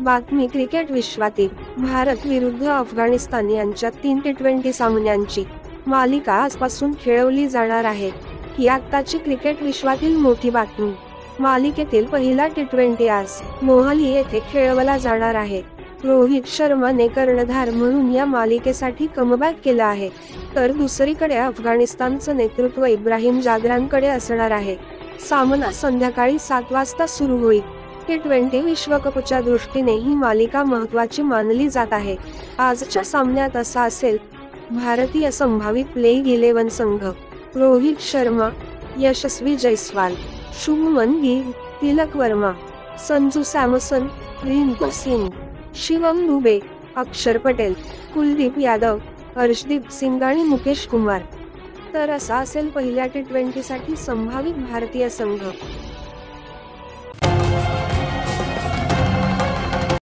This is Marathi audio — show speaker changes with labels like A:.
A: बातमी क्रिकेट विश्वातील भारत विरुद्ध अफगाणिस्तान यांच्यात 3 टी20 सामन्यांची मालिका आजपासून खेळवली जाणार आहे. ही आत्ताची क्रिकेट विश्वातील मोठी बातमी. मालिकेतील पहिला टी20 आज मोहाली येथे खेळवला जाणार आहे. रोहित शर्माने कर्णधार म्हणून या मालिकेसाठी कमबॅक केला आहे, तर दुसरीकडे अफगाणिस्तानचं नेतृत्व इब्राहिम जागरानकडे असणार आहे. सामना संध्याकाळी 7 वाजता सुरू होईल. टी20 विश्वकपच्या दृष्टीने ही मालिका महत्त्वाची मानली जात आहे. आजच्या सामन्यात असा असेल: भारतीय संभावित प्लेइंग 11 संघ: रोहित शर्मा, यशस्वी जयस्वाल, शुभमन गिल, तिलक वर्मा, संजू सॅमसन, रिंकू सिंग, शिवम दुबे, अक्षर पटेल, कुलदीप यादव, अर्शदीप सिंग आणि मुकेश कुमार. तर असा असेल पहिल्या टी20 साठी संभावित भारतीय संघ.